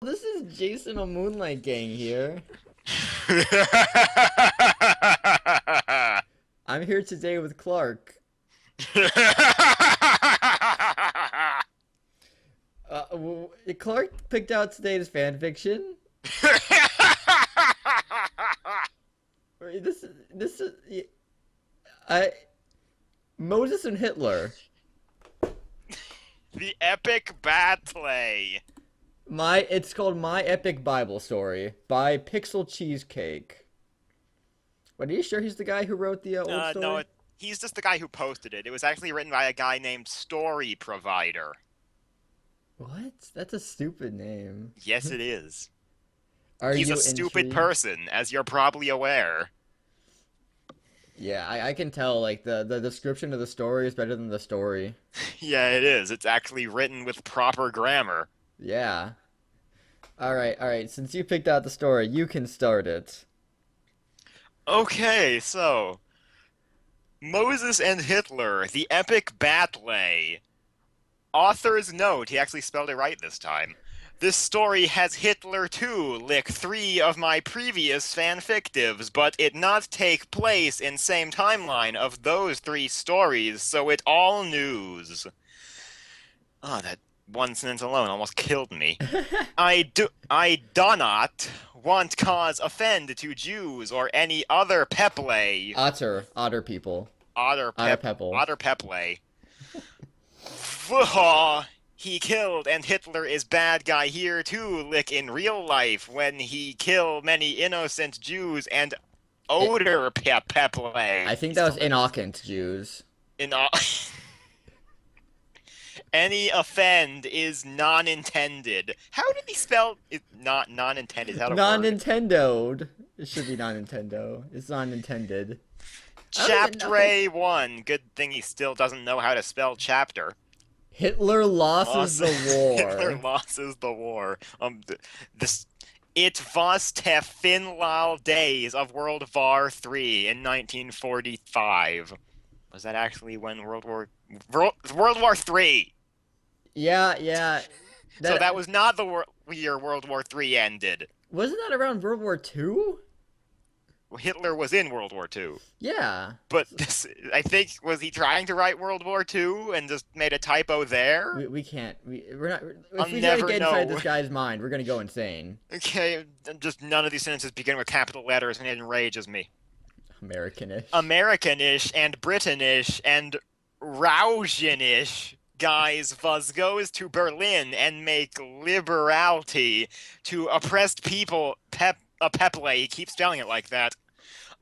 This is Jason of MoonLightGang here. I'm here today with Clark. Clark picked out today's fanfiction. This is I Moses and Hitler. The epic battle. It's called My Epic Bible Story by Pixel Cheesecake. But are you sure he's the guy who wrote the old story? No, he's just the guy who posted it. It was actually written by a guy named Story Provider. What? That's a stupid name. Yes, it is. Are He's you a stupid intrigued? person, as you're probably aware. Yeah, I can tell. Like the description of the story is better than the story. Yeah, it is. It's actually written with proper grammar. Yeah. All right. Since you picked out the story, you can start it. Okay, so Moses and Hitler, the epic battle. Author's note, he actually spelled it right this time. This story has Hitler too, lick 3 of my previous fanfictives, but it not take place in same timeline of those 3 stories, so it all news. Oh, that one sentence alone almost killed me. I do not want cause offend to Jews or any other peple. Otter people. Otter pepple. Otter peple. He killed, and Hitler is bad guy here too, lick in real life when he kill many innocent Jews and odor peple. I think that was innocent Jews. Any offend is non-intended. How did he spell it? Not non-intended. Is that a word? Non-Nintendoed. It should be non-Nintendo. It's non-intended. Chapter 1. Good thing he still doesn't know how to spell chapter. Hitler loses the war. Hitler loses the war. It was the final days of World War III in 1945. Was that actually when World War III? Yeah. So that was not the year World War III ended. Wasn't that around World War II? Hitler was in World War II. Yeah. But I think, was he trying to write World War II and just made a typo there? We can't. We're not. If we never try to get inside know. this guy's mind, we're gonna go insane. Okay, just none of these sentences begin with capital letters, and it enrages me. Americanish. Americanish and British and Rousianish guys was goes to Berlin and make liberality to oppressed people peple. He keeps spelling it like that.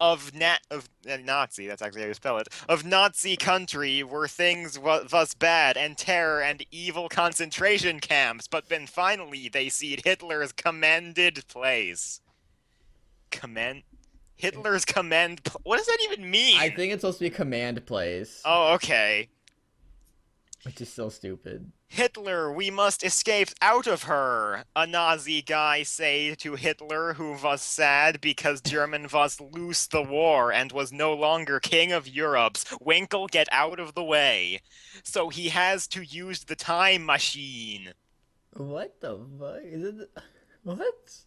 Of Nazi, that's actually how you spell it, of Nazi country where things was bad and terror and evil concentration camps, but then finally they see Hitler's commended place. Hitler's what does that even mean? I think it's supposed to be command place. Oh, okay. Which is so stupid. Hitler, we must escape out of her, a Nazi guy say to Hitler, who was sad because German was lose the war and was no longer king of Europe's. Winkle, get out of the way. So he has to use the time machine. What the fuck? Is it? What?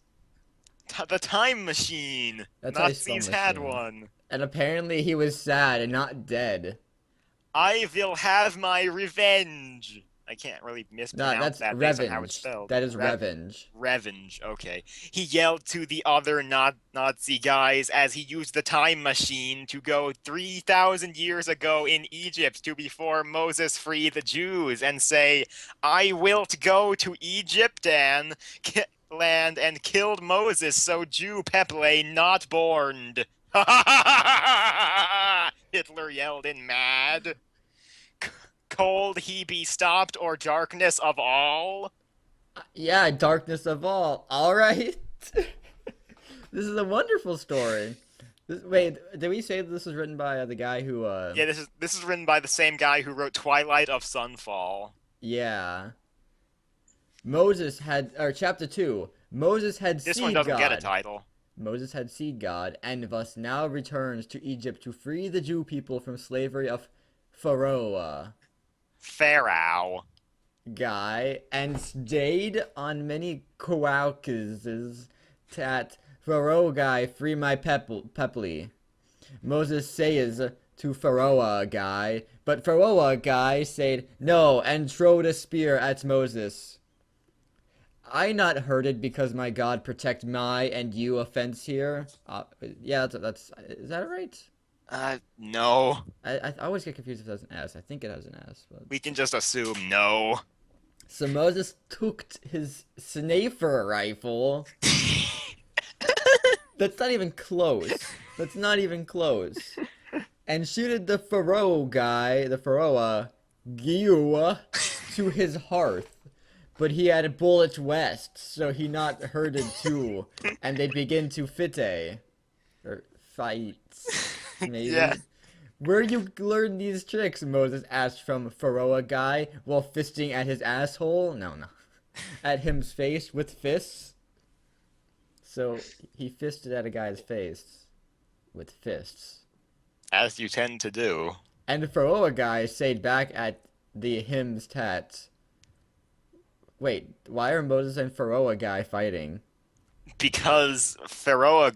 The time machine. That's Nazis had one. And apparently he was sad and not dead. I will have my revenge. I can't really mispronounce that based on how it's spelled. That is revenge. Revenge, okay. He yelled to the other Nazi guys as he used the time machine to go 3,000 years ago in Egypt to before Moses free the Jews and say, I wilt go to Egypt and land and killed Moses so Jew peple not borned. Hitler yelled in mad. Cold he be stopped or darkness of all? Yeah, darkness of all. All right. This is a wonderful story. Wait, did we say that this was written by the guy who? Yeah, this is written by the same guy who wrote Twilight of Sunfall. Yeah. Moses had, or chapter 2. Moses had This seed one doesn't God. get a title. Moses had seed God, and thus now returns to Egypt to free the Jew people from slavery of Pharaoh. Pharaoh. guy and stayed on many Kowalkes tat Pharaoh guy free my peply. Moses says to Pharaoh guy, but Pharaoh guy said no and throwed a spear at Moses. I not hurted because my God protect my and you offense here. Yeah, that's is that right? No. I always get confused if it has an S. I think it has an S, but We can just assume no. so Moses took his sniffer rifle. That's not even close. That's not even close. And shooted the Pharaoh guy, the Pharaoh, Giua, to his hearth. But he had a bullet west, so he not hurted too. And they begin to fitte. Or fight, maybe. Yeah. Where you learn these tricks? Moses asked from Pharaoh guy while fisting at his asshole. No. At him's face with fists. So he fisted at a guy's face with fists. As you tend to do. And the Pharaoh guy said back at the hymn's tat. Wait, why are Moses and Pharaoh guy fighting? Because Pharaoh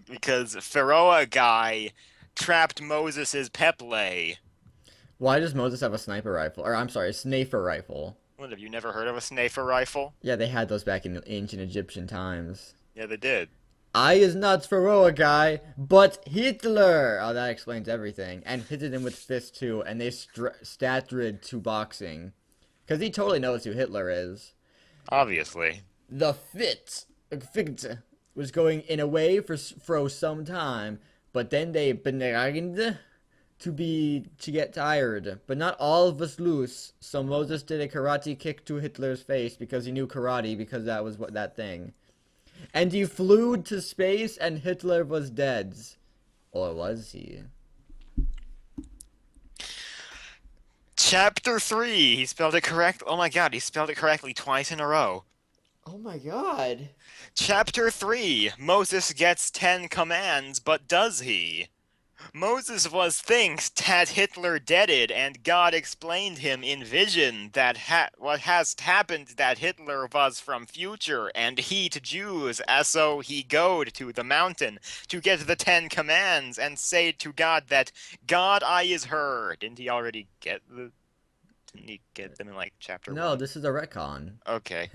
guy trapped Moses's peple. Why does Moses have a sniper rifle? Or I'm sorry, a snafer rifle. What, have you never heard of a sniffer rifle? Yeah, they had those back in the ancient Egyptian times. Yeah, they did. I is not Pharaoh guy, but Hitler! Oh, that explains everything. And hit him with fists too, and they statrid to boxing. Because he totally knows who Hitler is. Obviously. The fit was going in a way for some time, but then they began to get tired. But not all was loose, so Moses did a karate kick to Hitler's face because he knew karate because that was that thing. And he flew to space and Hitler was dead. Or was he? Chapter 3. He spelled it correct. Oh my god, he spelled it correctly twice in a row. Oh my god. Chapter 3. Moses gets 10 commands, but does he? Moses was thinks that Hitler deaded, and God explained him in vision that what has happened that Hitler was from future, and he to Jews, as so he goed to the mountain to get the 10 commands, and say to God that God I is her. Didn't he already get the... Didn't he get them in, like, chapter 1? No, this is a retcon. Okay.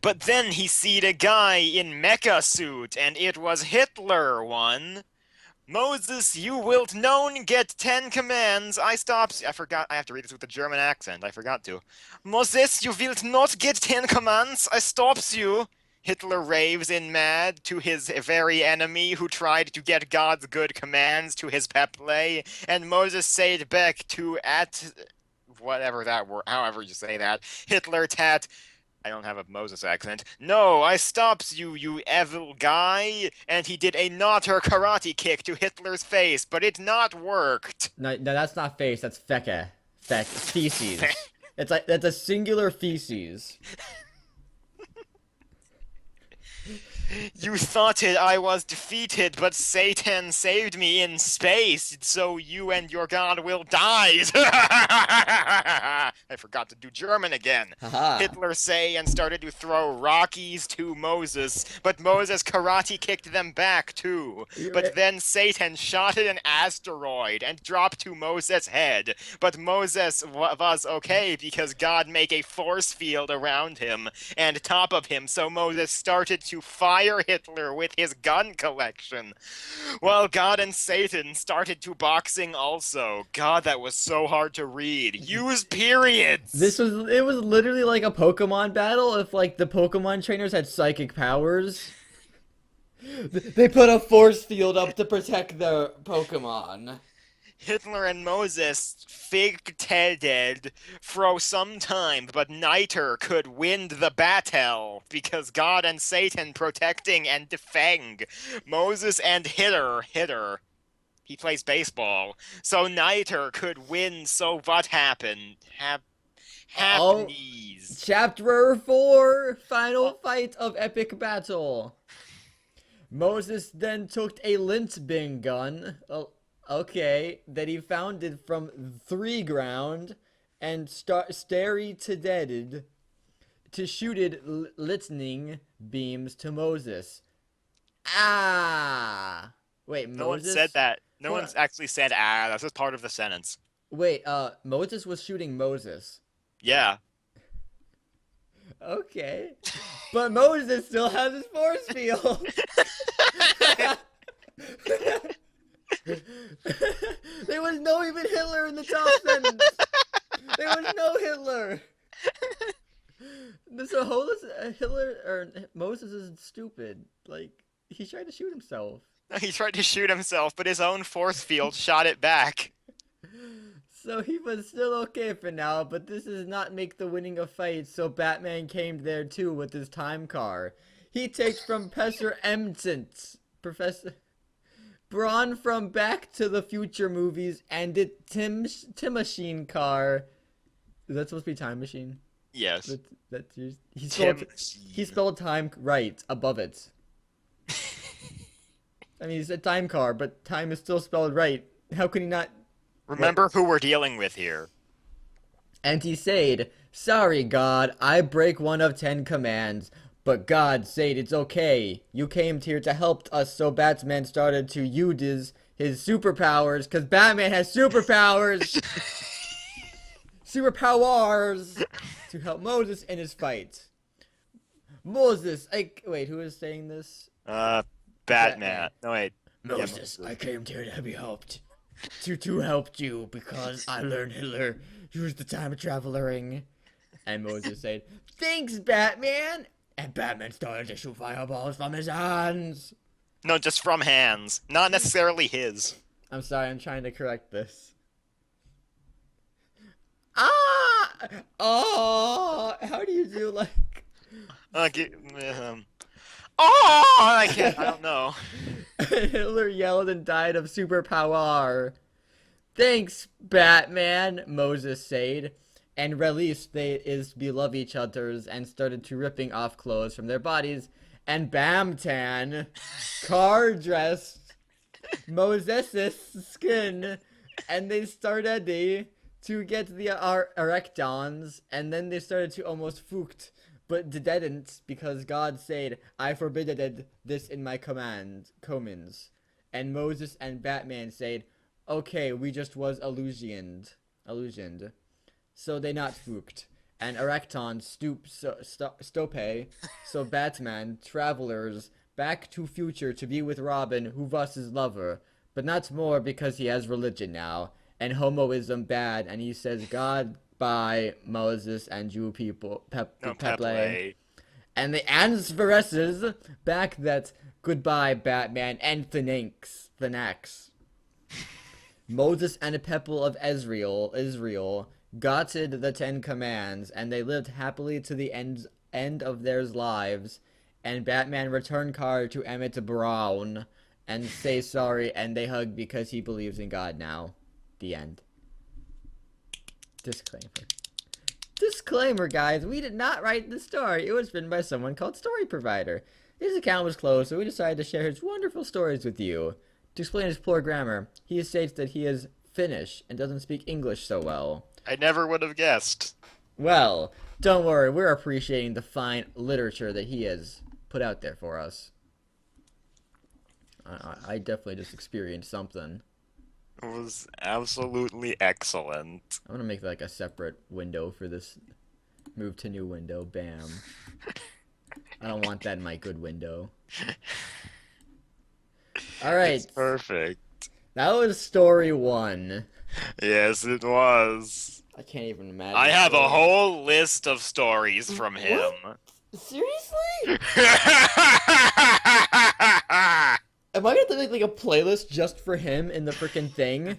But then he seed a guy in mecha suit, and it was Hitler one. Moses, you wilt known get 10 commands. I forgot. I have to read this with a German accent. I forgot to. Moses, you wilt not get 10 commands. I stops you. Hitler raves in mad to his very enemy who tried to get God's good commands to his peple. And Moses said back to at whatever that word, however you say that. Hitler tat. I don't have a Moses accent. No, I stops you, you evil guy. And he did a notter karate kick to Hitler's face, but it not worked. No, that's not face. That's feke. Feces. It's like that's a singular feces. You thought it I was defeated, but Satan saved me in space, so you and your god will die. I forgot to do German again. Haha. Hitler say and started to throw Rockies to Moses, but Moses karate kicked them back too. But then Satan shot at an asteroid and dropped to Moses' head. But Moses was okay because God make a force field around him and top of him, so Moses started to fire Hitler with his gun collection. Well, God and Satan started to boxing also. God, that was so hard to read. Use periods! It was literally like a Pokemon battle if like the Pokemon trainers had psychic powers. They put a force field up to protect their Pokemon. Hitler and Moses fig-tedded for some time, but neither could win the battle because God and Satan protecting and defend. Moses and Hitter, he plays baseball, so neither could win. So what happened? Happened. Chapter 4, final fight of epic battle. Moses then took a Lintbing gun. Okay, that he founded from 3 ground and starry to deaded to shooted lightning beams to Moses. Ah! Wait, No one Moses? said that. No Hold one's on. actually said ah. That's just part of the sentence. Wait, Moses was shooting Moses. Yeah. Okay. But Moses still has his force field. There was no even Hitler in the top sentence. There was no Hitler. This whole Hitler or Moses is stupid. Like he tried to shoot himself. He tried to shoot himself, but his own force field shot it back. So he was still okay for now, but this does not make the winning a fight, so Batman came there too with his time car. He takes from Professor Braun from Back to the Future movies and Tim Machine car. Is that supposed to be Time Machine? Yes. He spelled time right above it. I mean, he said time car, but time is still spelled right. How can he not? Remember who we're dealing with here. And he said, "Sorry, God, I break one of 10 commands. But God said it's okay. You came here to help us, so Batman started to use his superpowers, because Batman has superpowers! Superpowers! To help Moses in his fight. Moses, wait, who is saying this? Batman. No, wait. Moses, I came here to be helped. To help you, because I learned Hitler used the time traveling. And Moses said, "Thanks, Batman!" And Batman started to shoot fireballs from his hands. No, just from hands. Not necessarily his. I'm sorry, I'm trying to correct this. Ah! Oh! How do you do, like... Oh! I can't, I don't know. Hitler yelled and died of superpower. Thanks, Batman, Moses said. And released they is beloved each other's and started to ripping off clothes from their bodies. And Bamtan, car dressed Moses' skin. And they started to get the erectons. And then they started to almost fucked. But didn't, because God said, I forbidded this in my commands. And Moses and Batman said, okay, we just was illusioned. So they not spooked. And Erecton stope. So Batman, travelers, back to future to be with Robin, who was his lover. But not more because he has religion now. And homoism bad, and he says God by Moses and Jew people, Peple. And the answeresses back that goodbye Batman and Thanax. Moses and a people of Israel gotted the 10 commands, and they lived happily to the end of their lives. And Batman returned car to Emmett Brown and say sorry, and they hug because he believes in God now. The end. Disclaimer, guys. We did not write the story. It was written by someone called Story Provider. His account was closed, so we decided to share his wonderful stories with you. To explain his poor grammar, he states that he is Finnish and doesn't speak English so well. I never would have guessed. Well, don't worry. We're appreciating the fine literature that he has put out there for us. I definitely just experienced something. It was absolutely excellent. I'm gonna make like a separate window for this. Move to new window. Bam. I don't want that in my good window. Alright. It's perfect. That was story 1. Yes, it was. I can't even imagine. I have a whole list of stories from him. What? Seriously? Am I gonna have to make like a playlist just for him in the freaking thing?